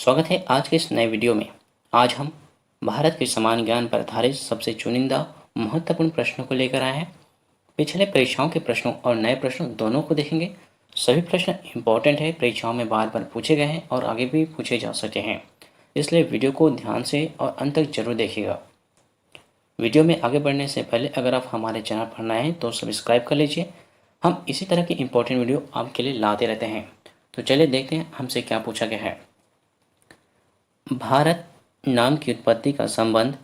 स्वागत है आज के इस नए वीडियो में। आज हम भारत के सामान्य ज्ञान पर आधारित सबसे चुनिंदा महत्वपूर्ण प्रश्नों को लेकर आए हैं। पिछले परीक्षाओं के प्रश्नों और नए प्रश्नों दोनों को देखेंगे। सभी प्रश्न इम्पोर्टेंट है, परीक्षाओं में बार बार पूछे गए हैं और आगे भी पूछे जा सकते हैं, इसलिए वीडियो को ध्यान से और अंत तक जरूर देखिएगा। वीडियो में आगे बढ़ने से पहले अगर आप हमारे चैनल पर नए हैं तो सब्सक्राइब कर लीजिए। हम इसी तरह की इम्पोर्टेंट वीडियो आपके लिए लाते रहते हैं। तो चलिए देखते हैं हमसे क्या पूछा गया है। भारत नाम की उत्पत्ति का संबंध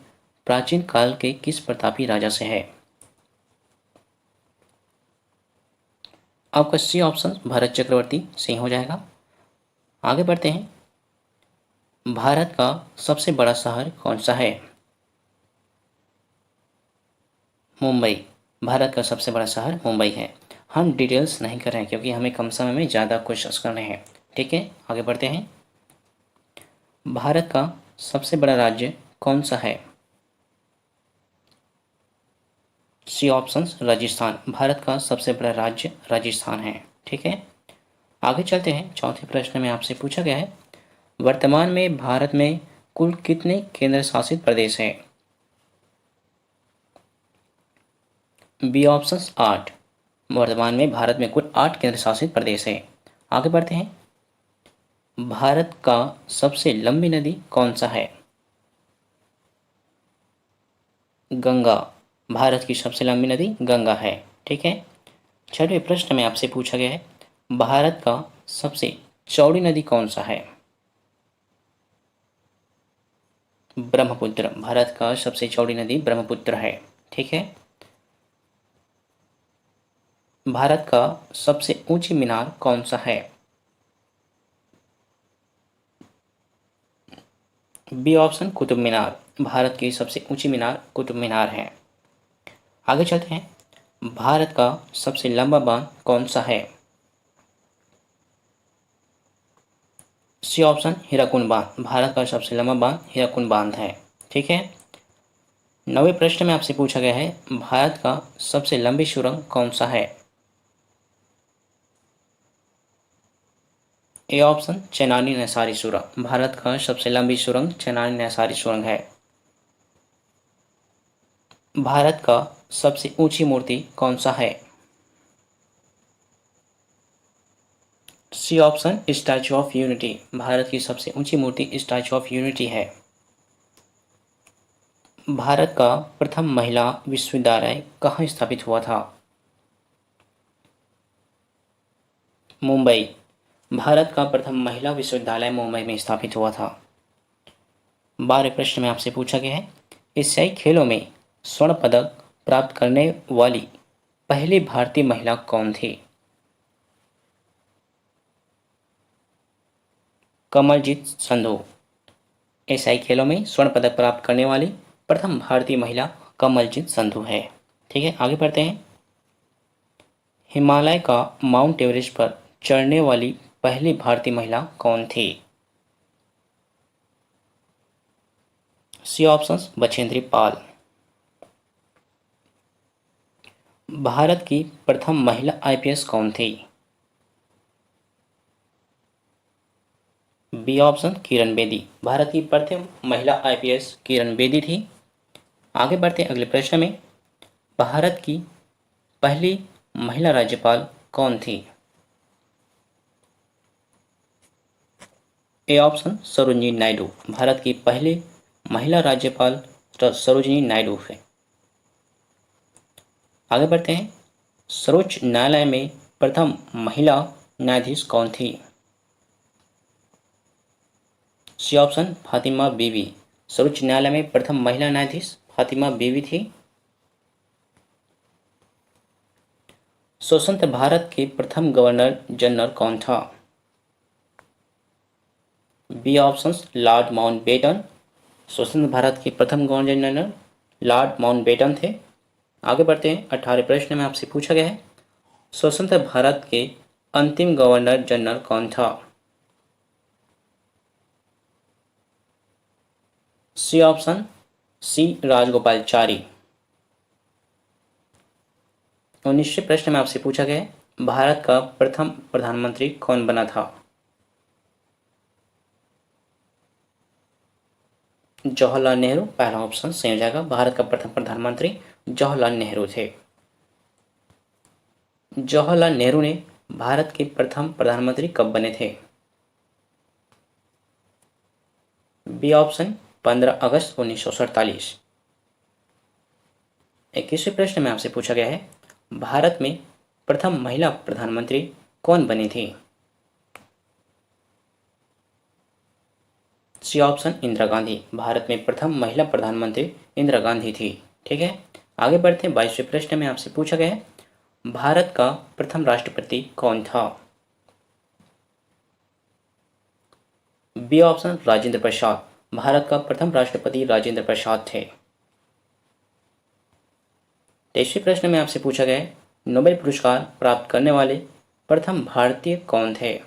प्राचीन काल के किस प्रतापी राजा से है? आपका सी ऑप्शन भरत चक्रवर्ती सही हो जाएगा। आगे बढ़ते हैं। भारत का सबसे बड़ा शहर कौन सा है? मुंबई। भारत का सबसे बड़ा शहर मुंबई है। हम डिटेल्स नहीं कर रहे हैं क्योंकि हमें कम समय में ज़्यादा क्वेश्चंस करने हैं। ठीक है, आगे बढ़ते हैं। भारत का सबसे बड़ा राज्य कौन सा है? सी ऑप्शंस राजस्थान। भारत का सबसे बड़ा राज्य राजस्थान है। ठीक है, आगे चलते हैं। चौथे प्रश्न में आपसे पूछा गया है, वर्तमान में भारत में कुल कितने केंद्र शासित प्रदेश हैं? B options 8। वर्तमान में भारत में कुल 8 केंद्र शासित प्रदेश हैं। आगे बढ़ते हैं। भारत का सबसे लंबी नदी कौन सा है? गंगा। भारत की सबसे लंबी नदी गंगा है। ठीक है, छठवें प्रश्न में आपसे पूछा गया है, भारत का सबसे चौड़ी नदी कौन सा है? ब्रह्मपुत्र। भारत का सबसे चौड़ी नदी ब्रह्मपुत्र है। ठीक है, भारत का सबसे ऊंची मीनार कौन सा है? B option Qutub Minar. भारत की सबसे ऊंची मीनार कुतुब मीनार है। आगे चलते हैं। भारत का सबसे लंबा बांध कौन सा है? सी ऑप्शन हीराकुंड बांध। भारत का सबसे लंबा बांध हीराकुंड बांध है। ठीक है, नवे प्रश्न में आपसे पूछा गया है, भारत का सबसे लंबी सुरंग कौन सा है? ए ऑप्शन चेनानी नैसारी सुरंग। भारत का सबसे लंबी सुरंग चेनानी नैसारी सुरंग है। भारत का सबसे ऊंची मूर्ति कौन सा है? C option statue of unity. Bharat की सबसे ऊंची मूर्ति स्टैचू ऑफ यूनिटी है। भारत का प्रथम महिला विश्वविद्यालय कहाँ स्थापित हुआ था? मुंबई। भारत का प्रथम महिला विश्वविद्यालय मुंबई में स्थापित हुआ था। 12वें प्रश्न में आपसे पूछा गया है, एशियाई खेलों में स्वर्ण पदक प्राप्त करने वाली पहली भारतीय महिला कौन थी? कमलजीत संधू। एशियाई खेलों में स्वर्ण पदक प्राप्त करने वाली प्रथम भारतीय महिला कमलजीत संधू है। ठीक है, आगे बढ़ते हैं। हिमालय का माउंट एवरेस्ट पर चढ़ने वाली पहली भारतीय महिला कौन थी? सी ऑप्शंस बछेंद्री पाल। भारत की प्रथम महिला आईपीएस कौन थी? B option Kiran Bedi. भारत की प्रथम महिला आईपीएस किरण बेदी थी। आगे बढ़ते हैं अगले प्रश्न में, भारत की पहली महिला राज्यपाल कौन थी? A option Sarojini Naidu. भारत की पहली महिला राज्यपाल सरोजिनी नायडू है। आगे बढ़ते हैं। सर्वोच्च न्यायालय में प्रथम महिला न्यायाधीश कौन थी? सी ऑप्शन फातिमा बीवी। सर्वोच्च न्यायालय में प्रथम महिला न्यायाधीश फातिमा बीवी थी। स्वतंत्र भारत के प्रथम गवर्नर जनरल कौन था? B options lord Mountbatten. स्वतंत्र भारत के प्रथम गवर्नर जनरल लॉर्ड माउंटबेटन थे। आगे बढ़ते हैं। 18वें प्रश्न में आपसे पूछा गया है, स्वतंत्र भारत के अंतिम गवर्नर जनरल कौन था? C option C Rajagopalachari. 19वें प्रश्न में आपसे पूछा गया है, भारत का प्रथम प्रधानमंत्री कौन बना था? जवाहरलाल नेहरू पहला ऑप्शन सही हो जाएगा। भारत का प्रथम प्रधानमंत्री जवाहरलाल नेहरू थे। जवाहरलाल नेहरू ने भारत के प्रथम प्रधानमंत्री कब बने थे? बी ऑप्शन 15 अगस्त 1947। 21वें प्रश्न में आपसे पूछा गया है, भारत में प्रथम महिला प्रधानमंत्री कौन बनी थी? C option Indira Gandhi. भारत में प्रथम महिला प्रधानमंत्री इंदिरा गांधी थी। ठीक है, आगे बढ़ते हैं। 22वें प्रश्न में आपसे पूछा गया है, भारत का प्रथम राष्ट्रपति कौन था? B option Rajendra Prasad. भारत का प्रथम राष्ट्रपति राजेंद्र प्रसाद थे। 23वें प्रश्न में आपसे पूछा गया है, नोबेल पुरस्कार प्राप्त करने वाले प्रथम भारतीय कौन थे?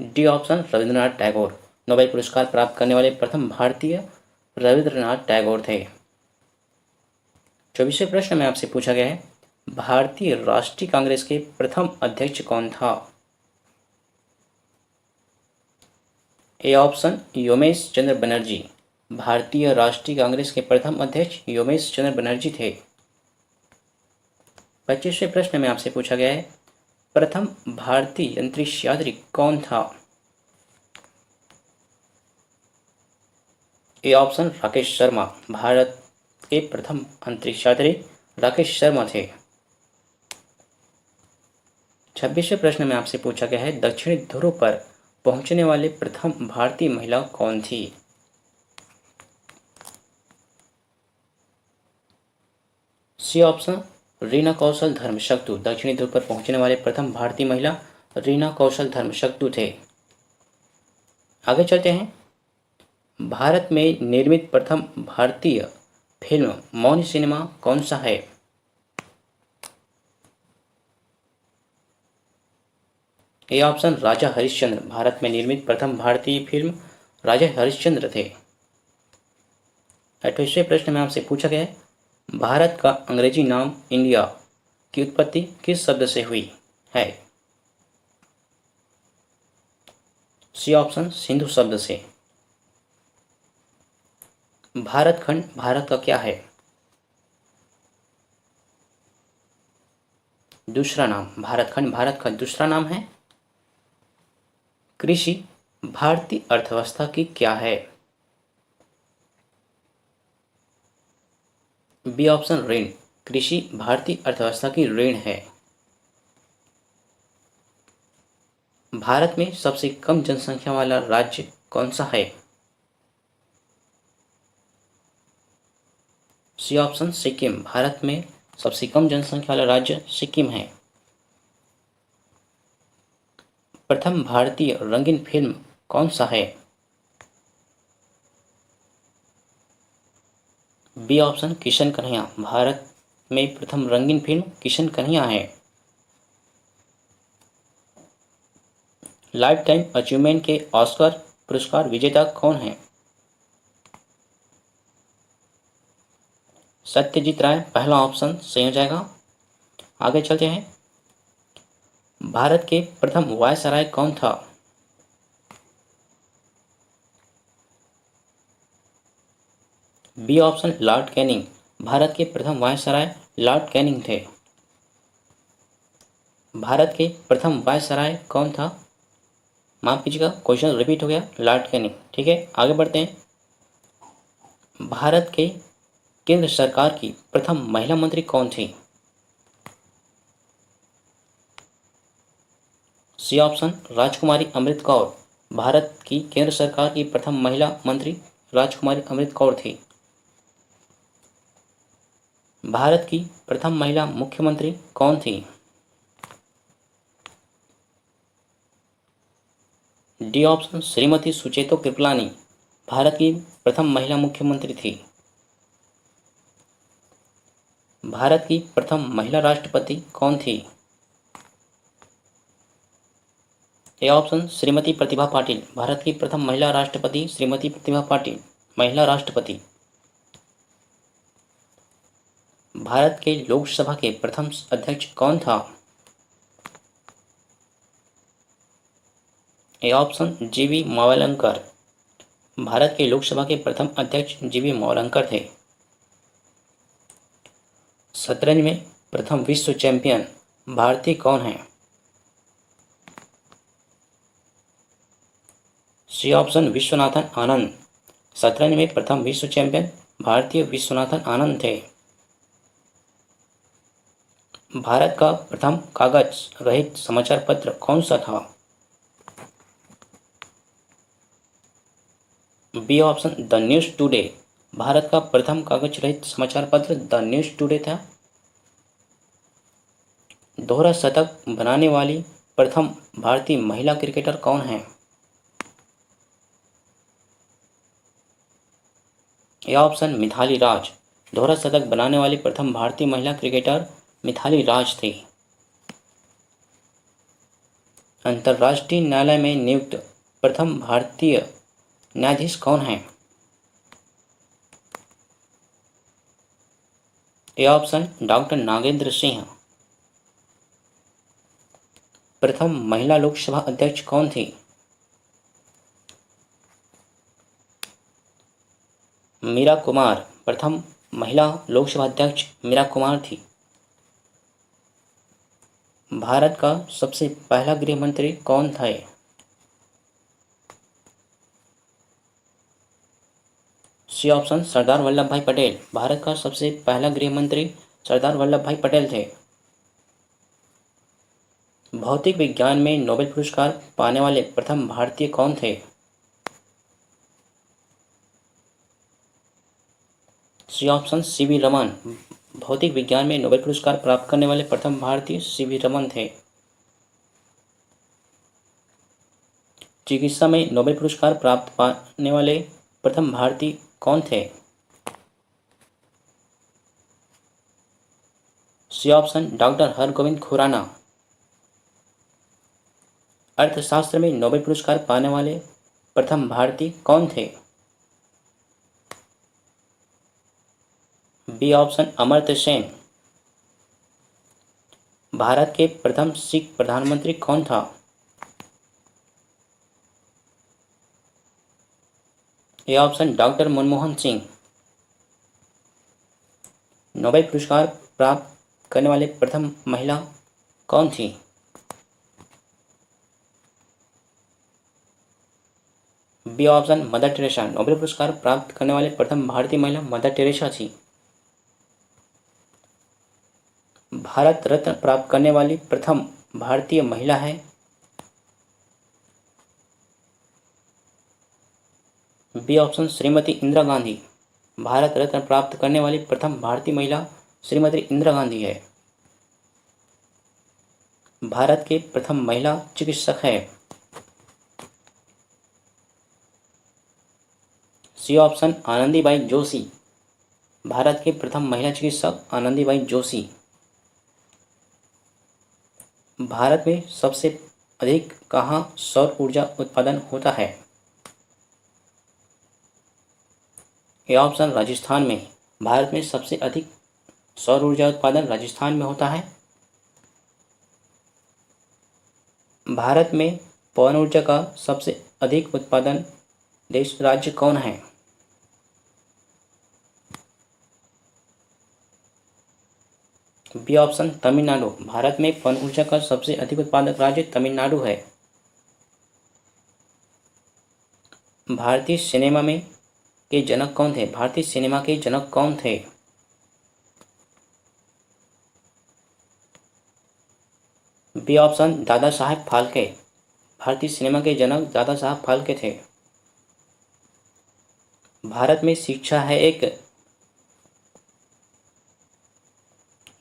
D option Rabindranath Tagore. Nobel पुरस्कार प्राप्त करने वाले प्रथम भारतीय रविंद्रनाथ टैगोर थे। 24वें प्रश्न में आपसे पूछा गया है, भारतीय राष्ट्रीय कांग्रेस के प्रथम अध्यक्ष कौन था? ए ऑप्शन योमेश चंद्र बनर्जी। भारतीय राष्ट्रीय कांग्रेस के प्रथम अध्यक्ष योमेश चंद्र बनर्जी थे। 25वें प्रश्न में आपसे पूछा गया है, प्रथम भारतीय अंतरिक्ष यात्री कौन था? A option Rakesh Sharma. भारत के प्रथम अंतरिक्ष यात्री राकेश शर्मा थे। 26वें प्रश्न में आपसे पूछा गया है, दक्षिणी ध्रुव पर पहुंचने वाले प्रथम भारतीय महिला कौन थी? सी ऑप्शन रीना कौशल धर्मशक्तु। दक्षिणी ध्रुव पर पहुंचने वाले प्रथम भारतीय महिला रीना कौशल धर्मशक्तु थे। आगे चलते हैं। भारत में निर्मित प्रथम भारतीय फिल्म मौन सिनेमा कौन सा है? ए ऑप्शन राजा हरिश्चंद्र। भारत में निर्मित प्रथम भारतीय फिल्म राजा हरिश्चंद्र थे। 28वें प्रश्न में आपसे पूछा गया है, भारत का अंग्रेजी नाम इंडिया की उत्पत्ति किस शब्द से हुई है? सी ऑप्शन सिंधु शब्द से। भारत खंड भारत का क्या है? दूसरा नाम। भारत खंड भारत का दूसरा नाम है। कृषि भारतीय अर्थव्यवस्था की क्या है? बी ऑप्शन ऋण। कृषि भारतीय अर्थव्यवस्था की ऋण है। भारत में सबसे कम जनसंख्या वाला राज्य कौन सा है? C option Sikkim. भारत में सबसे कम जनसंख्या वाला राज्य सिक्किम है। प्रथम भारतीय रंगीन फिल्म कौन सा है? B option Kishan Kanhaiya. भारत में प्रथम रंगीन फिल्म किशन कन्हैया है। लाइफ टाइम अचीवमेंट के ऑस्कर पुरस्कार विजेता कौन है? सत्यजीत राय पहला ऑप्शन सही हो जाएगा। आगे चलते हैं। भारत के प्रथम वायसराय कौन था? B option lord Canning. Bharat के प्रथम वायसराय लॉर्ड कैनिंग थे। भारत के प्रथम वायसराय कौन था? माफ कीजिएगा, क्वेश्चन रिपीट हो गया। Lord Canning. ठीक है, आगे बढ़ते हैं। भारत के केंद्र सरकार की प्रथम महिला मंत्री कौन थी? सी ऑप्शन राजकुमारी अमृत कौर। भारत की केंद्र सरकार की प्रथम महिला मंत्री राजकुमारी अमृत कौर थी। भारत की प्रथम महिला मुख्यमंत्री कौन थी? D option Shrimati Sucheta Kripalani. भारत की प्रथम महिला मुख्यमंत्री थी। भारत की प्रथम महिला राष्ट्रपति कौन थी? A option Shrimati Pratibha Patil. भारत की प्रथम महिला राष्ट्रपति श्रीमती प्रतिभा पाटिल, महिला राष्ट्रपति। भारत के लोकसभा के प्रथम अध्यक्ष कौन था? ए ऑप्शन जीवी मावलंकर। भारत के लोकसभा के प्रथम अध्यक्ष जीवी मावलंकर थे। शतरंज में प्रथम विश्व चैंपियन भारतीय कौन है? C option Viswanathan Anand. शतरंज में प्रथम विश्व चैंपियन भारतीय विश्वनाथन आनंद थे। भारत का प्रथम कागज रहित समाचार पत्र कौन सा था? B option the news today. Bharat का प्रथम कागज रहित समाचार पत्र द न्यूज टुडे था। दोहरा शतक बनाने वाली प्रथम भारतीय महिला क्रिकेटर कौन है? A option Mithali Raj. दोहरा शतक बनाने वाली प्रथम भारतीय महिला क्रिकेटर मिथाली राज थी। अंतर्राष्ट्रीय न्यायालय में नियुक्त प्रथम भारतीय न्यायाधीश कौन है? ए ऑप्शन डॉक्टर नागेंद्र सिंह। प्रथम महिला लोकसभा अध्यक्ष कौन थी? मीरा कुमार। प्रथम महिला लोकसभा अध्यक्ष मीरा कुमार थी। भारत का सबसे पहला गृह मंत्री कौन था? सी ऑप्शन सरदार वल्लभ भाई पटेल। भारत का सबसे पहला गृह मंत्री सरदार वल्लभ भाई पटेल थे। भौतिक विज्ञान में नोबेल पुरस्कार पाने वाले प्रथम भारतीय कौन थे? C option C V Raman. भौतिक विज्ञान में नोबेल पुरस्कार प्राप्त करने वाले प्रथम भारतीय सीवी रमन थे। चिकित्सा में नोबेल पुरस्कार प्राप्त पाने वाले प्रथम भारतीय कौन थे? C option doctor Hargobind Khorana. अर्थशास्त्र में नोबेल पुरस्कार पाने वाले प्रथम भारतीय कौन थे? B option Amartya Sen. भारत के प्रथम सिख प्रधानमंत्री कौन था? A option doctor Manmohan Singh. Nobel पुरस्कार प्राप्त करने वाले प्रथम महिला कौन थी? B option Mother Teresa. Nobel पुरस्कार प्राप्त करने वाले प्रथम भारतीय महिला मदर टेरेसा थी। भारत रत्न प्राप्त करने वाली प्रथम भारतीय महिला है। B option Shrimati Indira Gandhi. भारत रत्न प्राप्त करने वाली प्रथम भारतीय महिला श्रीमती इंदिरा गांधी है। भारत के प्रथम महिला चिकित्सक है। C option Anandibai Joshi. भारत के प्रथम महिला चिकित्सक आनंदीबाई जोशी। भारत में सबसे अधिक कहाँ सौर ऊर्जा उत्पादन होता है? ए ऑप्शन राजस्थान में। भारत में सबसे अधिक सौर ऊर्जा उत्पादन राजस्थान में होता है। भारत में पवन ऊर्जा का सबसे अधिक उत्पादन देश राज्य कौन है? B option Tamil Nadu. भारत में पवन ऊर्जा का सबसे अधिक उत्पादक राज्य तमिलनाडु है। भारतीय सिनेमा में के जनक कौन थे? भारतीय सिनेमा के जनक कौन थे? B option Dada Saheb Phalke. भारतीय सिनेमा के जनक दादा साहब फाल्के थे। भारत में शिक्षा है एक।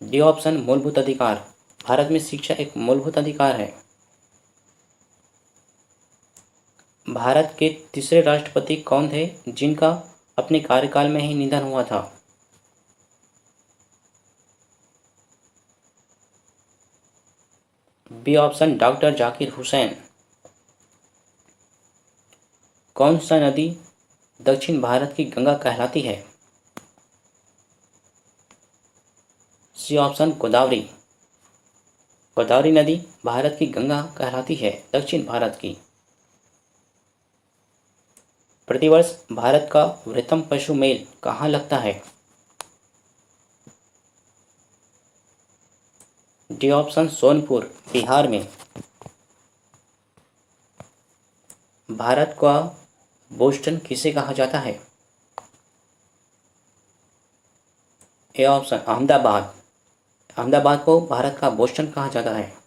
डी ऑप्शन मूलभूत अधिकार। भारत में शिक्षा एक मूलभूत अधिकार है। भारत के तीसरे राष्ट्रपति कौन थे जिनका अपने कार्यकाल में ही निधन हुआ था? B option doctor Zakir Husain. कौन सा नदी दक्षिण भारत की गंगा कहलाती है? C option Godavari. गोदावरी नदी भारत की गंगा कहलाती है, दक्षिण भारत की। प्रतिवर्ष भारत का वृहत्तम पशु मेल कहाँ लगता है? डी ऑप्शन सोनपुर, बिहार में। भारत का बोस्टन किसे कहा जाता है? A option Ahmedabad. अहमदाबाद को भारत का बोस्टन कहा जाता है।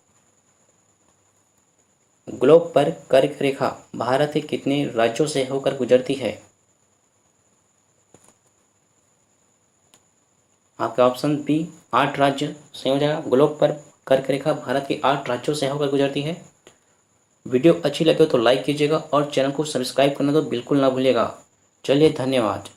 ग्लोब पर कर्क रेखा भारत के कितने राज्यों से होकर गुजरती है? आपका ऑप्शन बी 8 राज्य सही हो जाएगा। ग्लोब पर कर्क रेखा भारत के 8 राज्यों से होकर गुजरती है। वीडियो अच्छी लगे तो लाइक कीजिएगा और चैनल को सब्सक्राइब करना तो बिल्कुल ना भूलिएगा। चलिए, धन्यवाद।